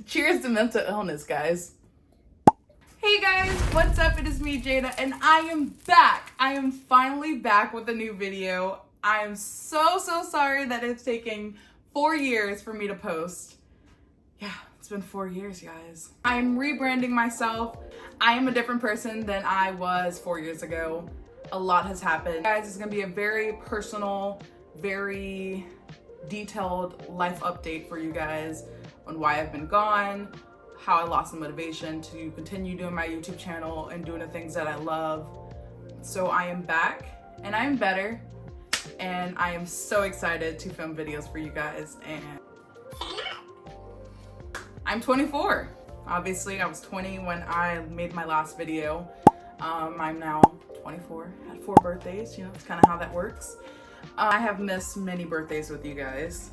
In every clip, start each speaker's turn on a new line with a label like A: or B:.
A: Cheers to mental illness, guys. Hey guys, what's up? It is me, Jada, and I am back. I am finally back with a new video. I am so sorry that it's taking 4 years for me to post. Yeah, it's been 4 years, guys. I'm rebranding myself. I am a different person than I was 4 years ago. A lot has happened. Guys, it's gonna be a very personal, very detailed life update for you guys on why I've been gone, how I lost the motivation to continue doing my YouTube channel and doing the things that I love. So I am back and I'm better, and I am so excited to film videos for you guys. And I'm 24. Obviously, I was 20 when I made my last video. I'm now 24, had 4 birthdays, you know, it's kind of how that works. I have missed many birthdays with you guys.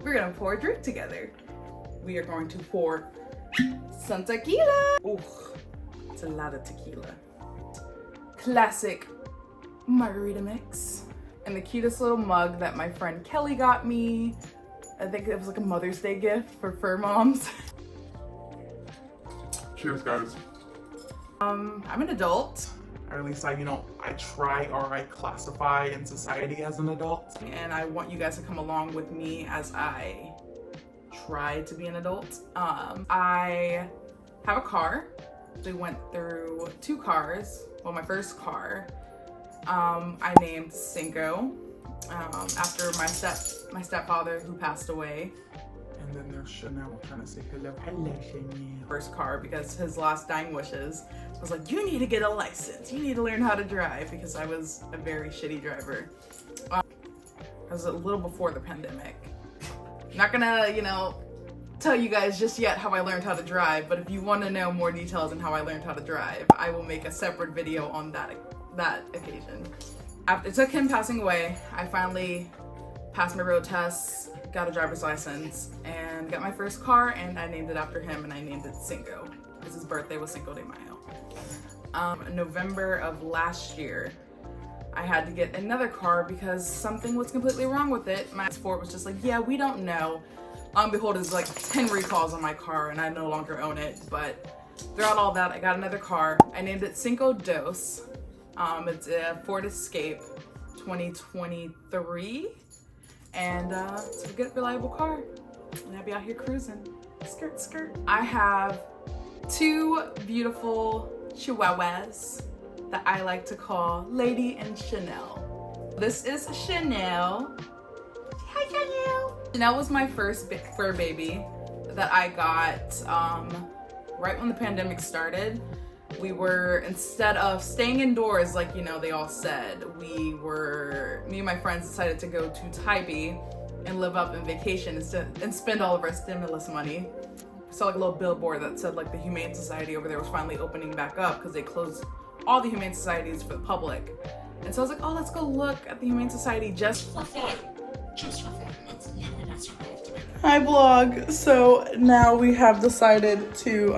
A: We're gonna pour a drink together. We are going to pour some tequila. Ooh, it's a lot of tequila. Classic margarita mix. And the cutest little mug that my friend Kelly got me. I think it was like a Mother's Day gift for fur moms.
B: Cheers, guys.
A: I'm an adult.
B: Or at least I try or I classify in society as an adult.
A: And I want you guys to come along with me as I try to be an adult. I have a car. We went through 2 cars. Well, my first car, I named Cinco after my stepfather who passed away.
B: And then there's Chanel trying to say hello. Hello, Chanel.
A: First car, because his last dying wishes was like, you need to get a license. You need to learn how to drive, because I was a very shitty driver. I was a little before the pandemic. I'm not gonna, tell you guys just yet how I learned how to drive, but if you want to know more details on how I learned how to drive, I will make a separate video on that occasion. After it took him passing away, I finally passed my road tests, got a driver's license, and got my first car, and I named it after him, and I named it Cinco, because his birthday was Cinco de Mayo. November of last year, I had to get another car because something was completely wrong with it. My Ford was just like, yeah, we don't know. Behold, there's like 10 recalls on my car, and I no longer own it, but throughout all that, I got another car. I named it Cinco Dos. It's a Ford Escape 2023. And it's a good, reliable car. And I'll be out here cruising. Skirt, skirt. I have 2 beautiful Chihuahuas that I like to call Lady and Chanel. This is Chanel. Hi, Chanel. Chanel was my first fur baby that I got right when the pandemic started. We were, instead of staying indoors like, they all said, me and my friends decided to go to Tybee and live up in vacation and spend all of our stimulus money. I saw like a little billboard that said like the Humane Society over there was finally opening back up because they closed all the Humane Societies for the public. And so I was like, oh, let's go look at the Humane Society just for fun.
B: Just for fun. That's literally what you have to do.
C: Hi vlog. So now we have decided to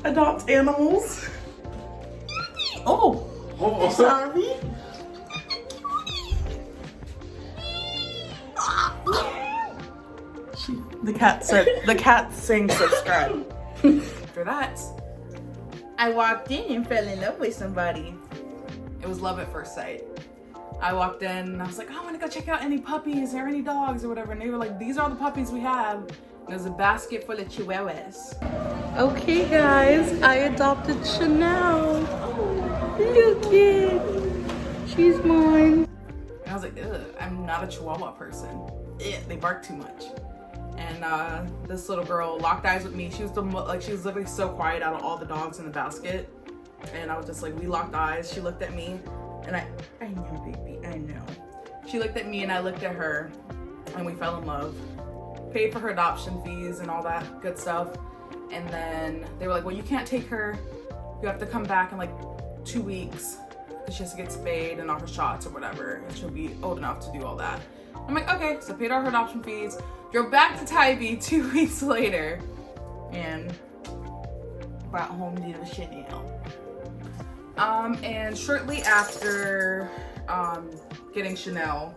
C: adopt animals.
B: Oh,
C: Sorry. The cat saying subscribe.
A: After that, I walked in and fell in love with somebody. It was love at first sight. I walked in and I was like, oh, I want to go check out any puppies or any dogs or whatever. And they were like, these are all the puppies we have. And there's a basket full of Chihuahuas.
C: Okay guys, I adopted Chanel. Look it. She's mine.
A: And I was like, ugh, I'm not a Chihuahua person. They bark too much. And this little girl locked eyes with me. She was literally so quiet out of all the dogs in the basket. And I was just like, we locked eyes. She looked at me, and I know, baby, I know. She looked at me and I looked at her, and we fell in love. Paid for her adoption fees and all that good stuff. And then they were like, well, you can't take her. You have to come back in like 2 weeks because she has to get spayed and all her shots or whatever. And she'll be old enough to do all that. I'm like, okay. So paid all her adoption fees. Drove back to Tybee 2 weeks later and brought home little Chanel. And shortly after getting Chanel,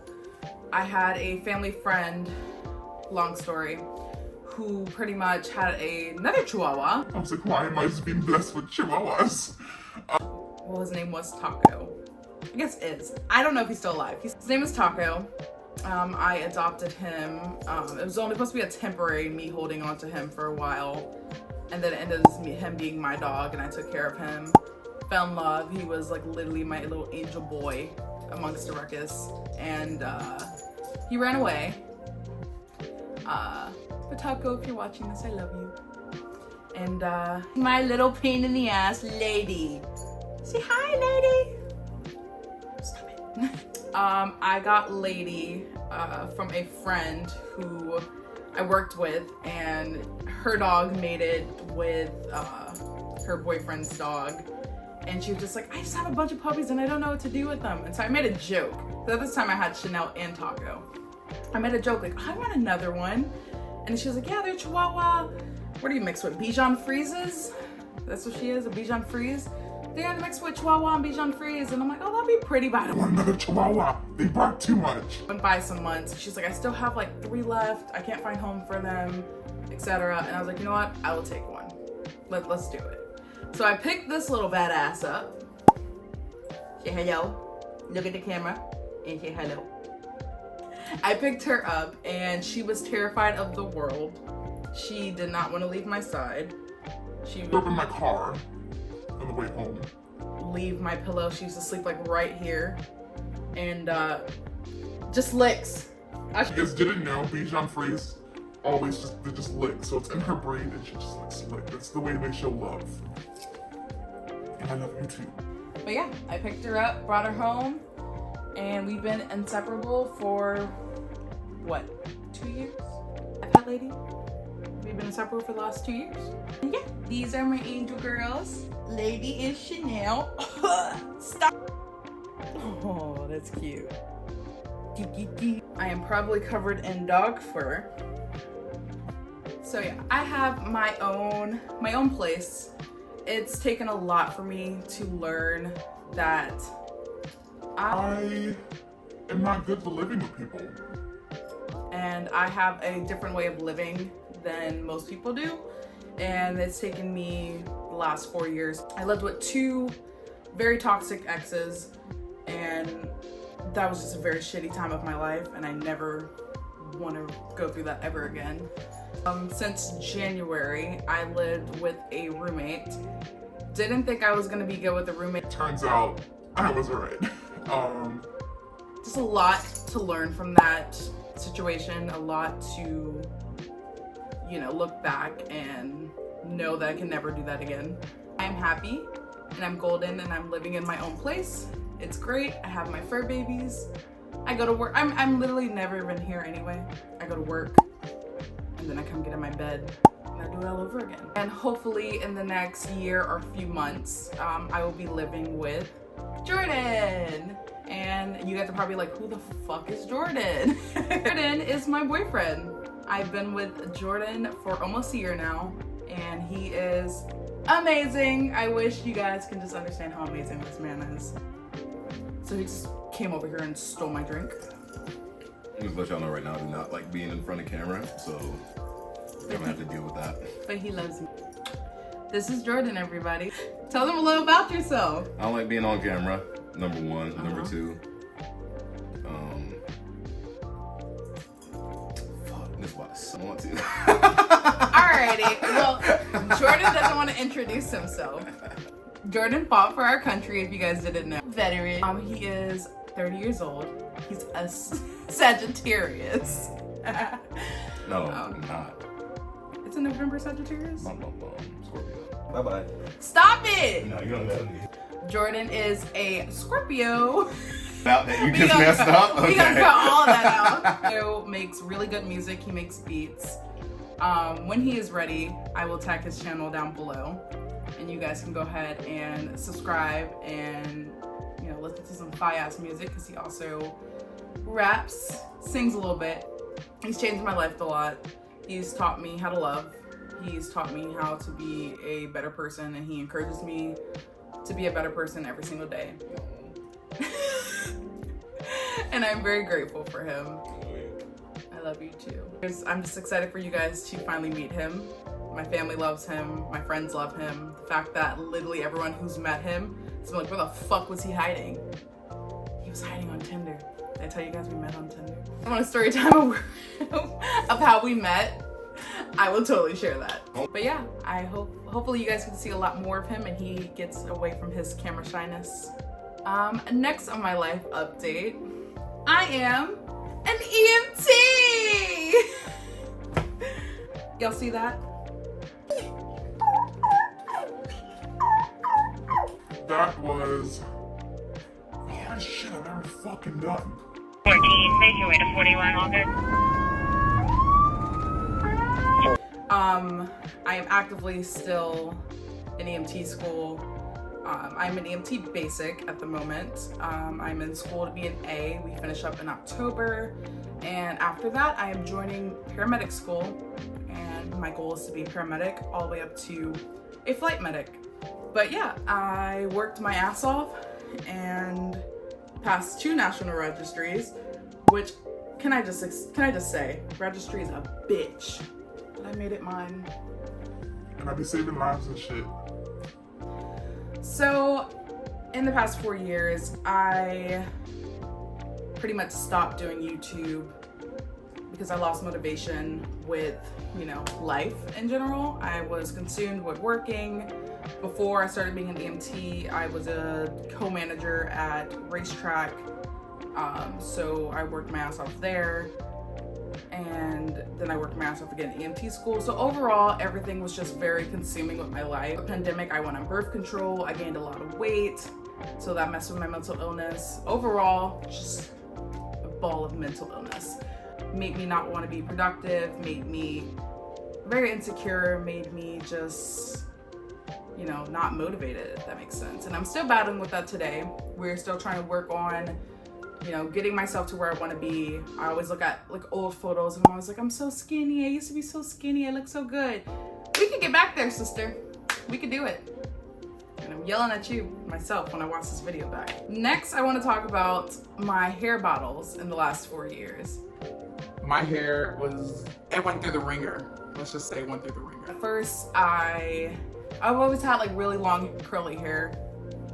A: I had a family friend, long story, who pretty much had another Chihuahua.
B: I was like, why am I just being blessed with chihuahuas?
A: Well, his name was Taco. I guess is. I don't know if he's still alive. His name was Taco. I adopted him. It was only supposed to be a temporary me holding on to him for a while. And then it ended up him being my dog, and I took care of him. Fell in love. He was like literally my little angel boy amongst the ruckus. And he ran away. But Taco, if you're watching this, I love you. And my little pain in the ass lady. Say hi, lady. Stop it. I got Lady from a friend who I worked with, and her dog mated with her boyfriend's dog. And she was just like, I just have a bunch of puppies and I don't know what to do with them. And so I made a joke. The other time I had Chanel and Taco. I made a joke like, I want another one. And she was like, yeah, they're Chihuahua. What do you mix with? Bichon Frises? That's what she is, a Bichon Frise? They're gonna mix with Chihuahua and Bichon Frise. And I'm like, oh, that'd be pretty, but I don't
B: I want another chihuahua. They bark too much.
A: went by some months. She's like, I still have like 3 left. I can't find home for them, etc. And I was like, you know what? I will take one. Let's do it. So I picked this little badass up. Say hello. Look at the camera and say hello. I picked her up and she was terrified of the world. She did not want to leave my side. She
B: Threw up in my car on the way home.
A: leave my pillow. She used to sleep like right here. And just licks.
B: You guys didn't know Bichon Frise always just lick. So it's in her breed and she just likes to lick. That's the way they show love. And I love you too.
A: But yeah, I picked her up, brought her home, and we've been inseparable for, what, 2 years? I've had Lady. We've been inseparable for the last 2 years. And yeah, these are my angel girls. Lady is Chanel. Stop. Oh, that's cute. I am probably covered in dog fur. So yeah, I have my own place. It's taken a lot for me to learn that
B: I am not good for living with people.
A: and I have a different way of living than most people do. And it's taken me the last 4 years. I lived with 2 very toxic exes, and that was just a very shitty time of my life, and I never want to go through that ever again. Since January, I lived with a roommate. Didn't think I was gonna be good with a roommate.
B: Turns out I was right.
A: Just a lot to learn from that situation, a lot to, you know, look back and know that I can never do that again. I'm happy and I'm golden and I'm living in my own place. It's great. I have my fur babies. I go to work. I'm literally never been here anyway. I go to work and then I come get in my bed and I do it all over again. And hopefully in the next year or few months, I will be living with Jordan. And you guys are probably like, who the fuck is Jordan? Jordan is my boyfriend. I've been with Jordan for almost a year now, and he is amazing. I wish you guys can just understand how amazing this man is. So he just came over here and stole my drink.
D: Just let y'all know right now, I do not like being in front of camera, so I'm gonna have to deal with that.
A: But he loves me. This is Jordan, everybody. Tell them a little about yourself.
D: I don't like being on camera, number one. Number 2, fuck, this is what I want to.
A: Alrighty, well, Jordan doesn't want to introduce himself. Jordan fought for our country, if you guys didn't know. Veteran. He is 30 years old. He's a Sagittarius.
D: No, I'm not.
A: It's a November Sagittarius?
D: Scorpio. Bye-bye.
A: Stop it!
D: No, you don't know me.
A: Jordan is a Scorpio.
D: You just messed up?
A: We gonna cut all of that out. He makes really good music. He makes beats. When he is ready, I will tag his channel down below. And you guys can go ahead and subscribe and, you know, listen to some fire-ass music, because he also raps, sings a little bit. He's changed my life a lot. He's taught me how to love. He's taught me how to be a better person, and he encourages me to be a better person every single day. And I'm very grateful for him. I love you too. I'm just excited for you guys to finally meet him. My family loves him. My friends love him. The fact that literally everyone who's met him is like, where the fuck was he hiding? He was hiding on Tinder. Did I tell you guys we met on Tinder? I want a story time of how we met. I will totally share that. But yeah, hopefully you guys get to see a lot more of him and he gets away from his camera shyness. Next on my life update, I am an EMT! Y'all see that?
B: That was the hardest shit I've ever fucking done.
E: 14, make your way to 41, all good.
A: I am actively still in EMT school. I'm an EMT basic at the moment. I'm in school to be an A. We finish up in October. And after that, I am joining paramedic school. And my goal is to be a paramedic all the way up to a flight medic. But yeah, I worked my ass off and passed 2 national registries, which can I just say, registry is a bitch. But I made it mine.
B: And I be saving lives and shit.
A: So, in the past 4 years, I pretty much stopped doing YouTube because I lost motivation with, life in general. I was consumed with working. Before I started being an EMT, I was a co-manager at Racetrack. So I worked my ass off there. And then I worked my ass off again at EMT school. So overall, everything was just very consuming with my life. The pandemic, I went on birth control. I gained a lot of weight. So that messed with my mental illness. Overall, just a ball of mental illness. Made me not want to be productive, made me very insecure, made me just, not motivated, if that makes sense. And I'm still battling with that today. We're still trying to work on getting myself to where I want to be. I always look at old photos and I'm always like, I'm so skinny. I used to be so skinny. I look so good. We can get back there, sister. We can do it. And I'm yelling at you, myself, when I watch this video back. Next, I want to talk about my hair battles in the last 4 years.
C: My hair it went through the ringer. Let's just say it went through the ringer.
A: At first, I've always had really long curly hair.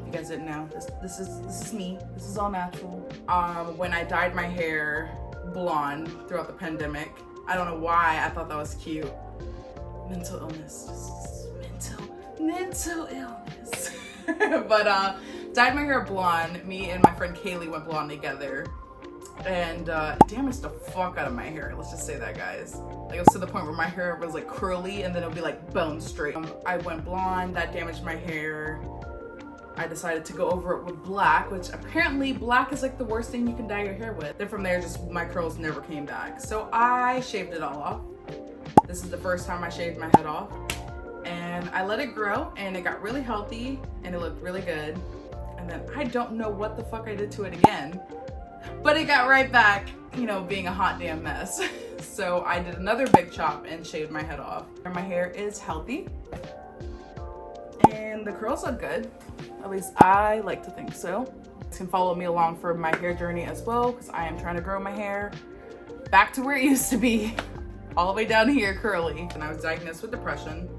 A: You guys didn't know. This is me. This is all natural. When I dyed my hair blonde throughout the pandemic, I don't know why I thought that was cute. Mental illness, just mental illness. But dyed my hair blonde. Me and my friend Kaylee went blonde together, and damaged the fuck out of my hair. Let's just say that, guys. It was to the point where my hair was curly, and then it would be bone straight. I went blonde. That damaged my hair. I decided to go over it with black, which apparently black is the worst thing you can dye your hair with. Then from there, just my curls never came back. So I shaved it all off. This is the first time I shaved my head off. And I let it grow, and it got really healthy, and it looked really good. And then I don't know what the fuck I did to it again, but it got right back, being a hot damn mess. So I did another big chop and shaved my head off. And my hair is healthy. And the curls look good. At least I like to think so. You can follow me along for my hair journey as well, because I am trying to grow my hair back to where it used to be, all the way down here, curly. And I was diagnosed with depression.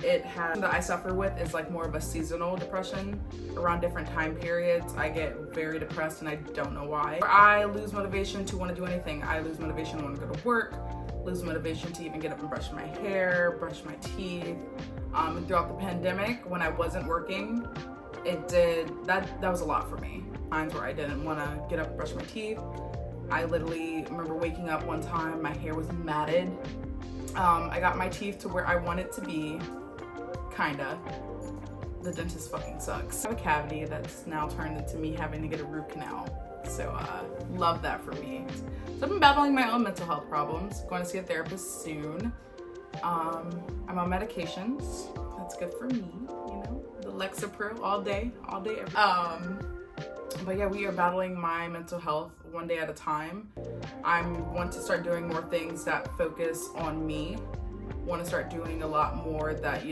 A: That I suffer with is more of a seasonal depression. Around different time periods, I get very depressed and I don't know why. I lose motivation to want to do anything. I lose motivation to want to go to work, lose motivation to even get up and brush my hair, brush my teeth. Throughout the pandemic, when I wasn't working, that was a lot for me. Times where I didn't want to get up and brush my teeth. I literally remember waking up one time, my hair was matted. I got my teeth to where I want it to be, kinda. The dentist fucking sucks. I have a cavity that's now turned into me having to get a root canal. So love that for me. So I've been battling my own mental health problems. Going to see a therapist soon. I'm on medications. That's good for me, the Lexapro all day, every But yeah, we are battling my mental health one day at a time. I want to start doing more things that focus on me. Want to start doing a lot more that,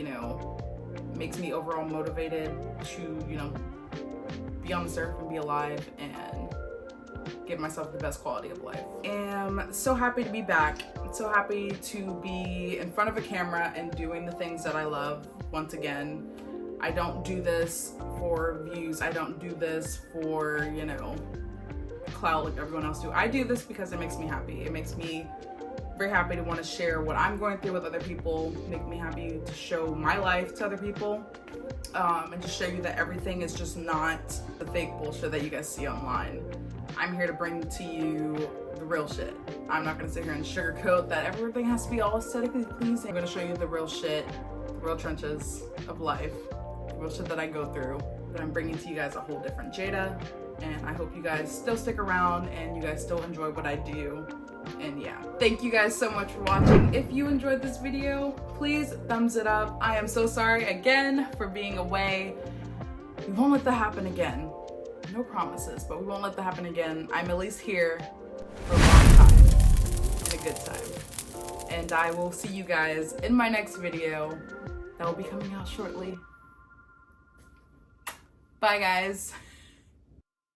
A: makes me overall motivated to, be on this earth and be alive and give myself the best quality of life. I'm so happy to be back. I'm so happy to be in front of a camera and doing the things that I love once again. I don't do this for views. I don't do this for, you know, clout like everyone else do. I do this because it makes me happy. It makes me very happy to want to share what I'm going through with other people, make me happy to show my life to other people, and just show you that everything is just not the fake bullshit that you guys see online. I'm here to bring to you the real shit. I'm not going to sit here and sugarcoat that everything has to be all aesthetically pleasing. I'm going to show you the real shit, the real trenches of life, the real shit that I go through. But I'm bringing to you guys a whole different Jada, and I hope you guys still stick around and you guys still enjoy what I do. And yeah, thank you guys so much for watching. If you enjoyed this video, please thumbs it up. I am so sorry again for being away. We won't let that happen again. No promises, but we won't let that happen again. I'm at least here for a long time, and a good time. And I will see you guys in my next video that will be coming out shortly. Bye guys.